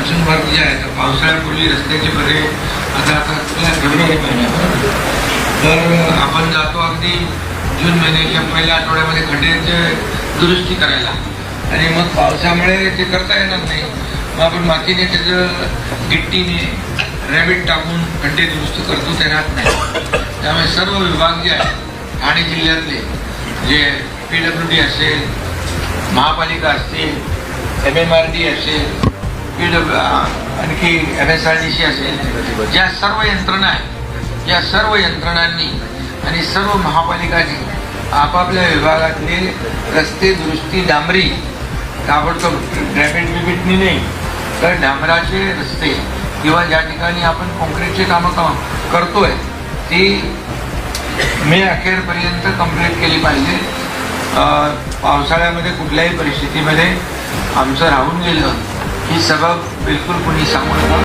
Monsoon वर्ग जे आहे तर पावसाळ्यापूर्वी रस्त्याचे बरे आता फेब्रुवारी महिन्यात तर आपण जातो अगदी जून महिन्याच्या पहिल्या आठवड्यामध्ये खड्ड्याची दुरुस्ती करायला आणि मग पावसामुळे ते करता येणार नाही. मग आपण मातीने त्याचं गिट्टीने रॅबिट टाकून खड्डे दुरुस्त करतो ते राहत नाही. त्यामुळे सर्व विभाग जे आहेत ठाणे जिल्ह्यातले जे PWD असेल, महापालिका असतील, MMRD असेल, आणखी MSRDC असेल, ज्या सर्व यंत्रणा आहेत या सर्व यंत्रणांनी आणि सर्व महापालिकांनी आपापल्या विभागातले रस्ते दुरुस्ती डांबरी ताबडतोब ड्रॅमेट बिबिटनी नाही तर डांबराचे रस्ते किंवा ज्या ठिकाणी आपण कॉन्क्रीटचे कामं करतोय ती मे अखेरपर्यंत कंप्लीट केली पाहिजे. पावसाळ्यामध्ये कुठल्याही परिस्थितीमध्ये आमचं राहून गेलं ही सबब बिलकुल कुणी सांगू नका.